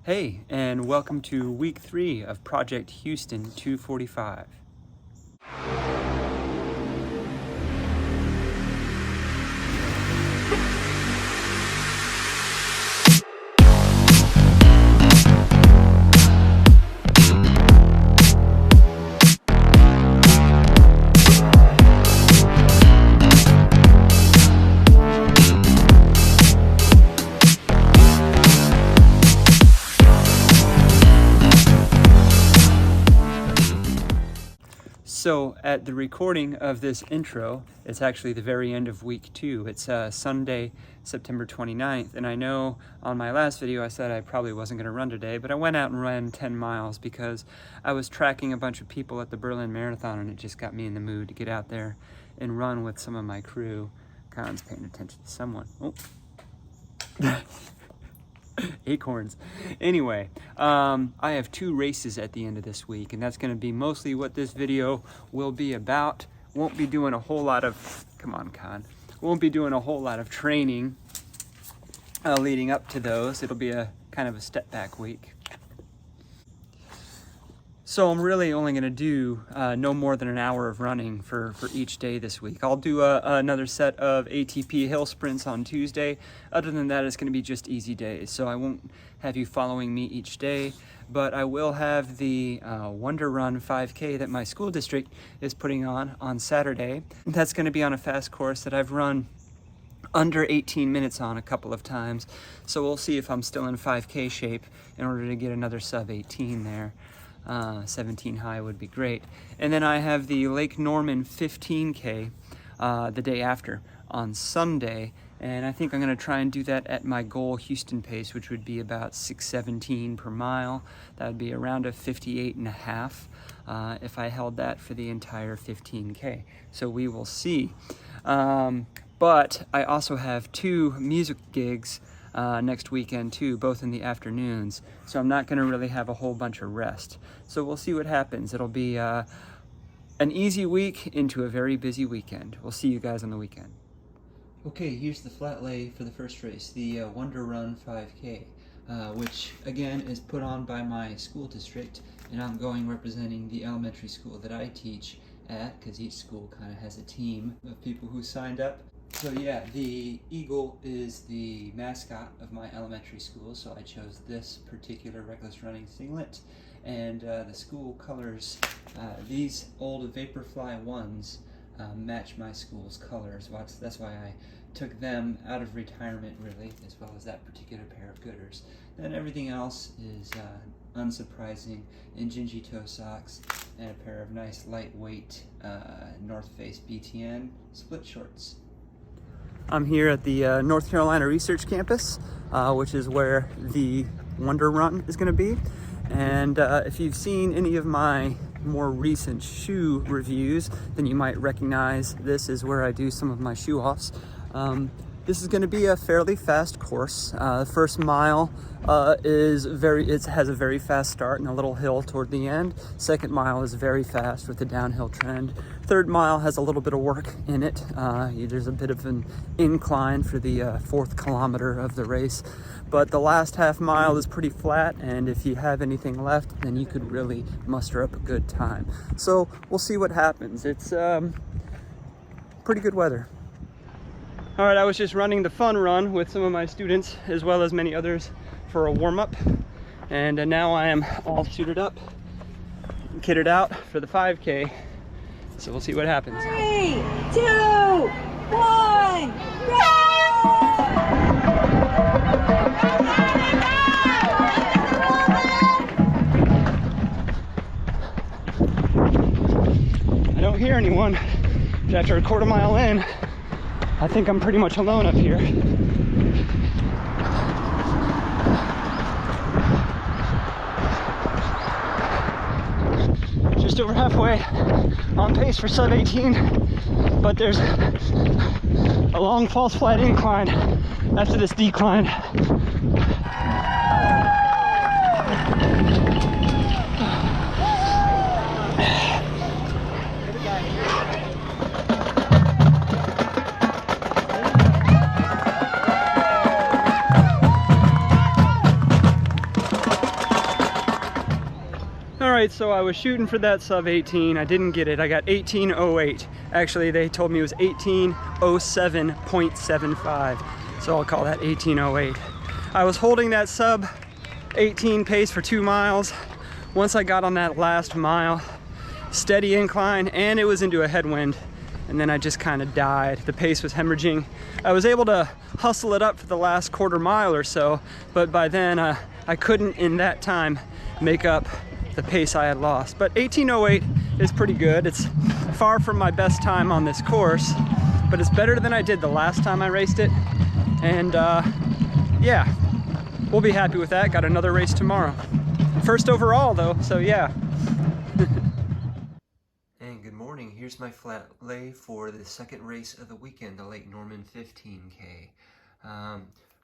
Hey, and welcome to week 3 of Project Houston 245. So at the recording of this intro, it's actually the very end of week 2. It's Sunday, September 29th. And I know on my last video I said I probably wasn't going to run today, but I went out and ran 10 miles because I was tracking a bunch of people at the Berlin Marathon, and it just got me in the mood to get out there and run with some of my crew. Con's paying attention to someone. Oh. Acorns. Anyway, I have 2 races at the end of this week, and that's going to be mostly what this video will be about. Won't be doing a whole lot of, come on, Con. Won't be doing a whole lot of training leading up to those. It'll be a kind of a step back week. So I'm really only going to do no more than an hour of running for each day this week. I'll do another set of ATP hill sprints on Tuesday. Other than that, it's going to be just easy days. So I won't have you following me each day, but I will have the Wonder Run 5K that my school district is putting on Saturday. That's going to be on a fast course that I've run under 18 minutes on a couple of times. So we'll see if I'm still in 5K shape in order to get another sub 18 there. 17 high would be great. And then I have the Lake Norman 15K the day after on Sunday, and I think I'm going to try and do that at my goal Houston pace, which would be about 6:17 per mile. That would be around a 58.5 if I held that for the entire 15K. So we will see. But I also have 2 music gigs next weekend too, both in the afternoons, so I'm not going to really have a whole bunch of rest. So we'll see what happens. It'll be an easy week into a very busy weekend. We'll see you guys on the weekend. Okay, here's the flat lay for the first race, the Wonder Run 5K, which again is put on by my school district, and I'm going representing the elementary school that I teach at, because each school kind of has a team of people who signed up. So yeah, the eagle is the mascot of my elementary school, so I chose this particular Reckless Running singlet. And the school colors, these old Vaporfly ones match my school's colors. That's why I took them out of retirement, really, as well as that particular pair of Gooders. Then everything else is unsurprising, in gingy toe socks and a pair of nice lightweight North Face BTN split shorts. I'm here at the North Carolina Research Campus, which is where the Wonder Run is going to be. And if you've seen any of my more recent shoe reviews, then you might recognize this is where I do some of my shoe offs. This is going to be a fairly fast course. The first mile it has a very fast start and a little hill toward the end. Second mile is very fast with a downhill trend. Third mile has a little bit of work in it. There's a bit of an incline for the 4th kilometer of the race, but the last half mile is pretty flat, and if you have anything left, then you could really muster up a good time. So we'll see what happens. It's pretty good weather. All right, I was just running the fun run with some of my students, as well as many others, for a warm-up. And now I am all suited up, kitted out for the 5K. So we'll see what happens. 3, 2, 1, go! I don't hear anyone, but after a quarter mile in, I think I'm pretty much alone up here. Just over halfway, on pace for sub 18, but there's a long false flat incline after this decline. right, so I was shooting for that sub 18. I didn't get it. I got 18:08. Actually, they told me it was 18:07.75. So I'll call that 18:08. I was holding that sub 18 pace for 2 miles. Once I got on that last mile, steady incline, and it was into a headwind, and then I just kind of died. The pace was hemorrhaging. I was able to hustle it up for the last quarter mile or so, but by then I couldn't in that time make up the pace I had lost. But 18:08 is pretty good. It's far from my best time on this course, but it's better than I did the last time I raced it. And yeah, we'll be happy with that. Got another race tomorrow. First overall though, so yeah. And good morning. Here's my flat lay for the second race of the weekend, the Lake Norman 15K.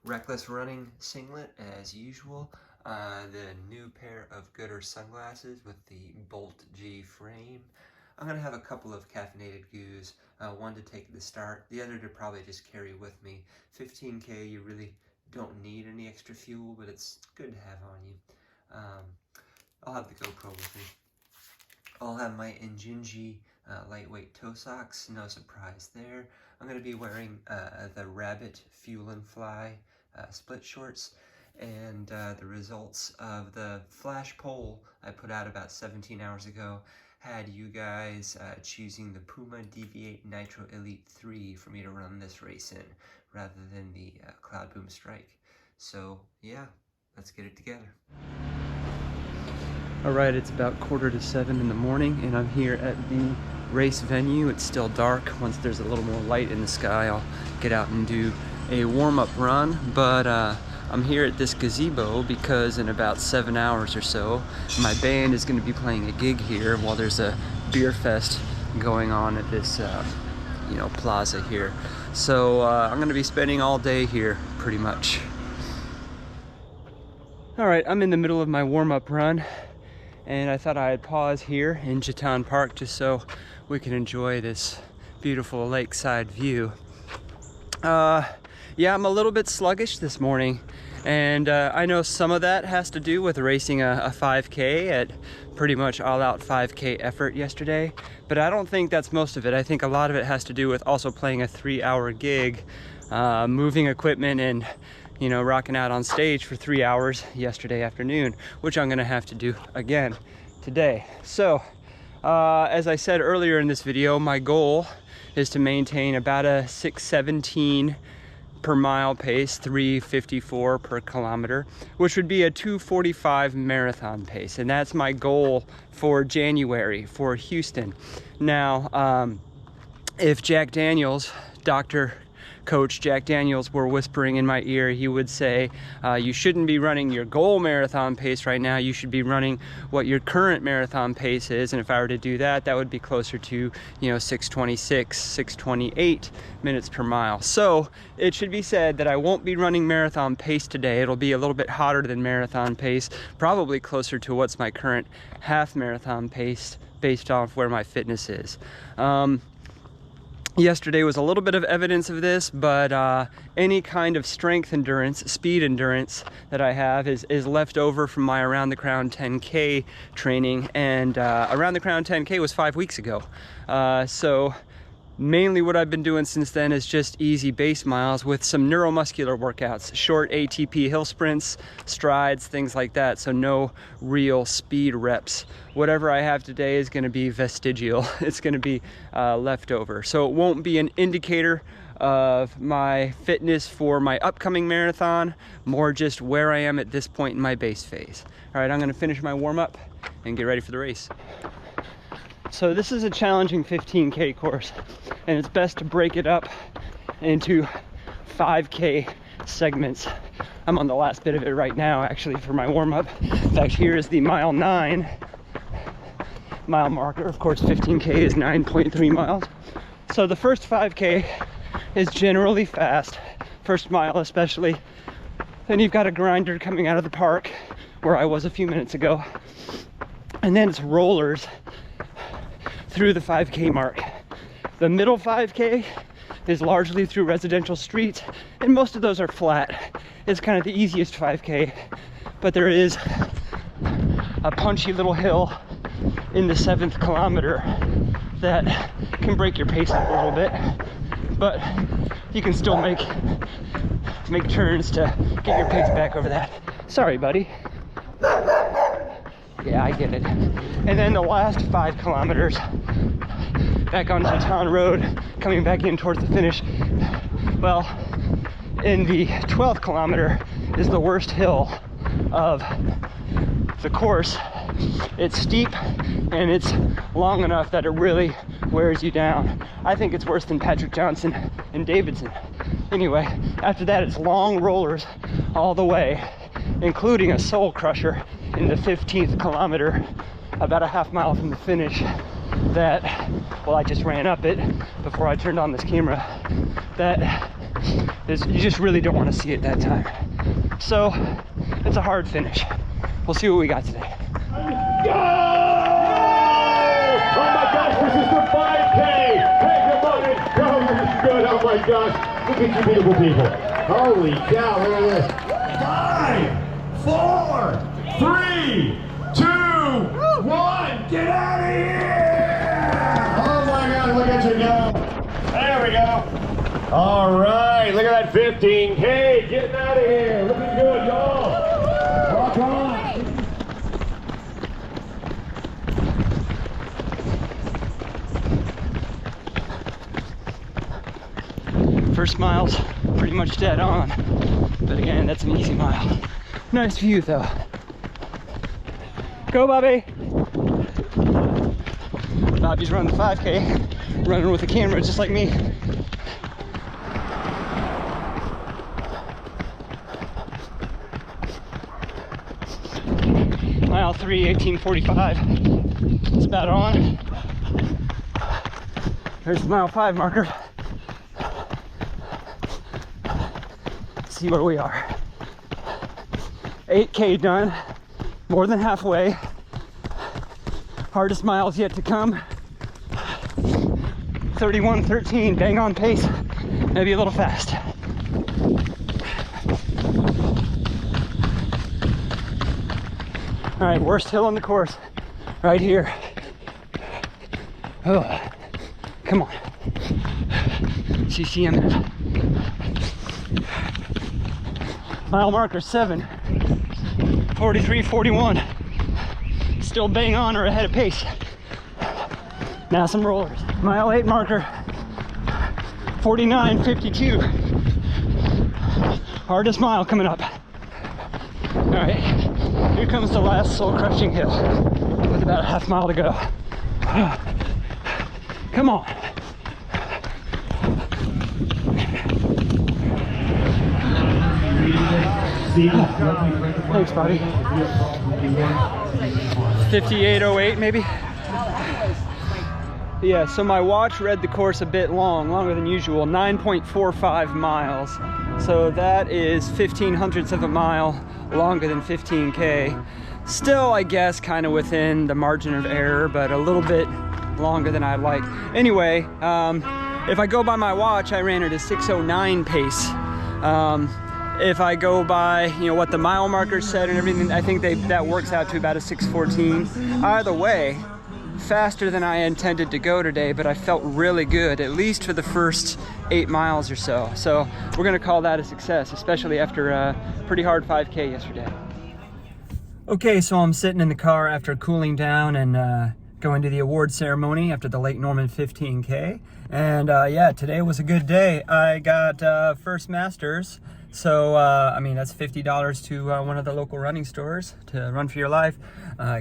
Reckless running singlet as usual. The new pair of Goodr sunglasses with the Bolt G frame. I'm gonna have a couple of caffeinated goos, one to take at the start, the other to probably just carry with me. 15K, you really don't need any extra fuel, but it's good to have on you. I'll have the GoPro with me. I'll have my Injinji lightweight toe socks, no surprise there. I'm going to be wearing the Rabbit Fuel and Fly split shorts, and the results of the flash poll I put out about 17 hours ago had you guys choosing the Puma Deviate Nitro Elite 3 for me to run this race in, rather than the Cloud Boom Strike. So yeah, let's get it together. Alright, it's about 6:45 in the morning, and I'm here at the race venue. It's still dark. Once there's a little more light in the sky, I'll get out and do a warm-up run, but I'm here at this gazebo because in about 7 hours or so, my band is going to be playing a gig here while there's a beer fest going on at this plaza here. So I'm going to be spending all day here, pretty much. Alright, I'm in the middle of my warm-up run, and I thought I'd pause here in Jatan Park just so we can enjoy this beautiful lakeside view. Yeah, I'm a little bit sluggish this morning, and I know some of that has to do with racing a 5K at pretty much all-out 5K effort yesterday, but I don't think that's most of it. I think a lot of it has to do with also playing a 3-hour gig, moving equipment, and rocking out on stage for 3 hours yesterday afternoon, which I'm gonna have to do again today. So, as I said earlier in this video, my goal is to maintain about a 6:17 per mile pace, 3:54 per kilometer, which would be a 2:45 marathon pace. And that's my goal for January for Houston. Now, if Jack Daniels, Coach Jack Daniels, were whispering in my ear, he would say, you shouldn't be running your goal marathon pace right now. You should be running what your current marathon pace is. And if I were to do that, that would be closer to, 6:26, 6:28 minutes per mile. So it should be said that I won't be running marathon pace today. It'll be a little bit hotter than marathon pace, probably closer to what's my current half marathon pace based off where my fitness is. Yesterday was a little bit of evidence of this, but any kind of strength endurance, speed endurance that I have is left over from my Around the Crown 10K training, and Around the Crown 10K was 5 weeks ago. So mainly what I've been doing since then is just easy base miles with some neuromuscular workouts, short ATP hill sprints, strides, things like that. So no real speed reps. Whatever I have today is going to be vestigial. It's going to be leftover. So it won't be an indicator of my fitness for my upcoming marathon, more just where I am at this point in my base phase. All right, I'm going to finish my warm up and get ready for the race. So this is a challenging 15K course, and it's best to break it up into 5K segments. I'm on the last bit of it right now, actually, for my warm-up. In fact, here is the mile 9 mile marker. Of course, 15K is 9.3 miles. So the first 5K is generally fast, first mile especially. Then you've got a grinder coming out of the park, where I was a few minutes ago. And then it's rollers through the 5K mark. The middle 5K is largely through residential streets, and most of those are flat. It's kind of the easiest 5K, but there is a punchy little hill in the 7th kilometer that can break your pace up a little bit, but you can still make turns to get your pace back over that. Sorry, buddy. Yeah, I get it. And then the last 5 kilometers back onto the town road, coming back in towards the finish. Well, in the 12th kilometer is the worst hill of the course. It's steep and it's long enough that it really wears you down. I think it's worse than Patrick Johnson and Davidson. Anyway, after that it's long rollers all the way, including a soul crusher in the 15th kilometer, about a half mile from the finish, that, well, I just ran up it before I turned on this camera, that is, you just really don't want to see it that time. So it's a hard finish. We'll see what we got today. Go! Oh my gosh, this is the 5K! Hey, come on in. Go, this is good. Oh my gosh. Look at you beautiful people. Holy cow, look at this. 5, 4, 3, 2, 1. Get out of here! Oh my God, look at you go. There we go. All right, look at that 15K. Getting out of here. Looking good, y'all. Rock on. First mile's pretty much dead on, but again, that's an easy mile. Nice view though. Go, Bobby! Bobby's running the 5K, running with a camera just like me. Mile 3, 18:45. It's about on. There's the mile 5 marker. See where we are. 8K done, more than halfway. Hardest miles yet to come. 31:13, bang on pace, maybe a little fast. All right, worst hill on the course, right here. Oh, come on. CCM. Mile marker 7, 43:41. Still bang on or ahead of pace. Now some rollers. Mile 8 marker 49:52. Hardest mile coming up. All right, here comes the last soul crushing hill with about a half mile to go. Come on. Thanks, buddy. 58:08 maybe? Yeah, so my watch read the course a bit longer than usual, 9.45 miles. So that is 0.15 of a mile longer than 15K. Still, I guess, kind of within the margin of error, but a little bit longer than I'd like. Anyway, if I go by my watch, I ran at a 6:09 pace. If I go by, you know, what the mile marker said and everything, I think that works out to about a 6:14. Either way, faster than I intended to go today, but I felt really good, at least for the first 8 miles or so. So we're gonna call that a success, especially after a pretty hard 5K yesterday. Okay, so I'm sitting in the car after cooling down and going to the award ceremony after the Lake Norman 15K. And yeah, today was a good day. I got first masters. So, I mean, that's $50 to one of the local running stores to run for your life.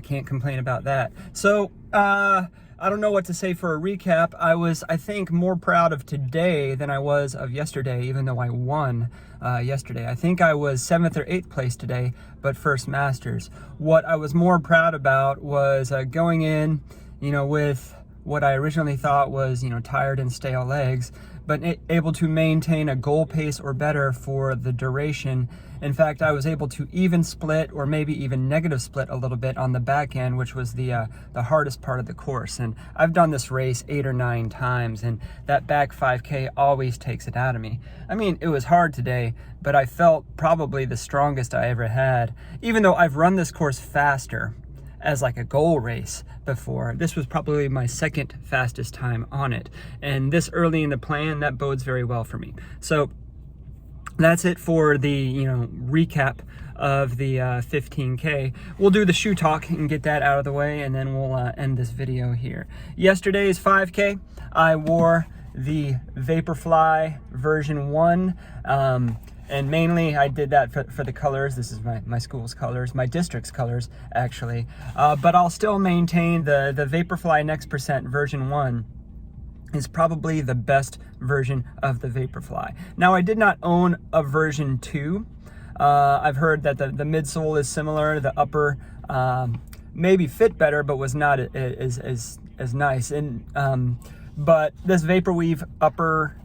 Can't complain about that. So, I don't know what to say for a recap. I was, I think, more proud of today than I was of yesterday, even though I won yesterday. I think I was 7th or 8th place today, but first masters. What I was more proud about was going in, you know, with what I originally thought was, you know, tired and stale legs, but able to maintain a goal pace or better for the duration. In fact, I was able to even split or maybe even negative split a little bit on the back end, which was the hardest part of the course. And I've done this race 8 or 9 times, and that back 5K always takes it out of me. I mean, it was hard today, but I felt probably the strongest I ever had, even though I've run this course faster as like a goal race before. This was probably my second fastest time on it. And this early in the plan, that bodes very well for me. So that's it for the, recap of the 15K. We'll do the shoe talk and get that out of the way, and then we'll end this video here. Yesterday's 5K, I wore the Vaporfly version 1. And mainly I did that for the colors. This is my school's colors, my district's colors, actually. But I'll still maintain the Vaporfly Next Percent version 1 is probably the best version of the Vaporfly. Now, I did not own a version 2. I've heard that the midsole is similar. The upper maybe fit better, but was not as nice. And but this Vaporweave upper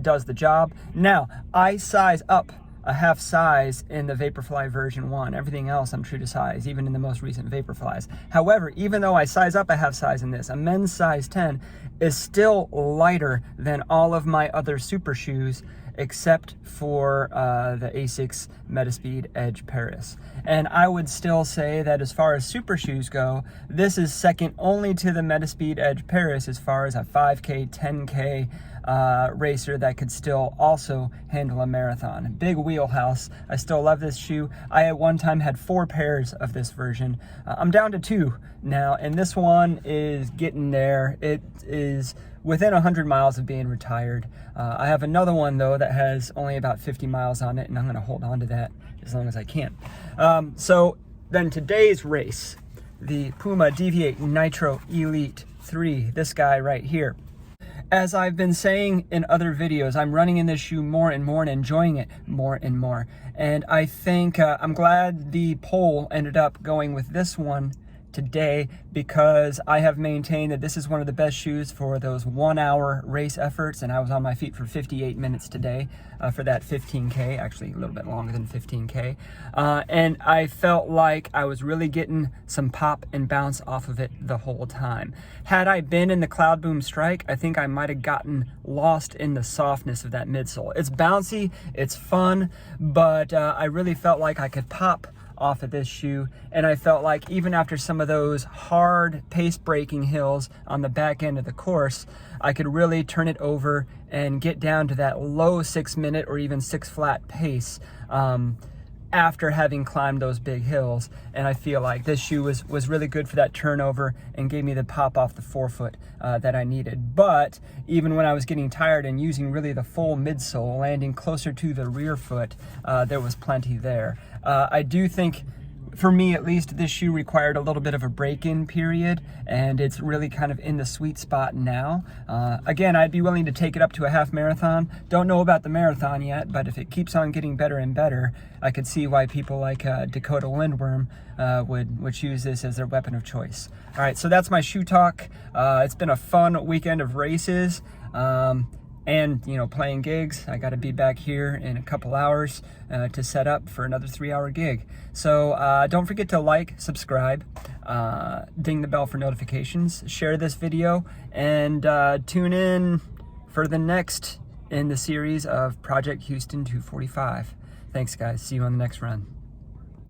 does the job. Now, I size up a half size in the Vaporfly version 1. Everything else I'm true to size, even in the most recent Vaporflies. However, even though I size up a half size in this, a men's size 10 is still lighter than all of my other super shoes, except for the Asics Metaspeed Edge Paris. And I would still say that as far as super shoes go, this is second only to the Metaspeed Edge Paris as far as a 5K, 10K racer that could still also handle a marathon. Big wheelhouse. I still love this shoe. I at one time had 4 pairs of this version. I'm down to 2 now, and this one is getting there. It is within 100 miles of being retired. I have another one though that has only about 50 miles on it, and I'm going to hold on to that as long as I can. So then today's race, the Puma Deviate Nitro Elite 3, this guy right here. As I've been saying in other videos, I'm running in this shoe more and more and enjoying it more and more. And I think I'm glad the poll ended up going with this one today, because I have maintained that this is one of the best shoes for those 1-hour race efforts, and I was on my feet for 58 minutes today for that 15K, actually a little bit longer than 15K, and I felt like I was really getting some pop and bounce off of it the whole time. Had I been in the Cloudboom Strike, I think I might have gotten lost in the softness of that midsole. It's bouncy, it's fun, but I really felt like I could pop off of this shoe, and I felt like even after some of those hard pace breaking hills on the back end of the course, I could really turn it over and get down to that low 6-minute or even 6 flat pace after having climbed those big hills. And I feel like this shoe was really good for that turnover and gave me the pop off the forefoot that I needed. But even when I was getting tired and using really the full midsole, landing closer to the rear foot, there was plenty there. I do think, for me at least, this shoe required a little bit of a break-in period, and it's really kind of in the sweet spot now. Again, I'd be willing to take it up to a half marathon. Don't know about the marathon yet, but if it keeps on getting better and better, I could see why people like Dakota Lindworm would choose this as their weapon of choice. All right, so that's my shoe talk. It's been a fun weekend of races. And, playing gigs. I got to be back here in a couple hours to set up for another 3-hour gig. So don't forget to like, subscribe, ding the bell for notifications, share this video, and tune in for the next in the series of Project Houston 245. Thanks, guys. See you on the next run.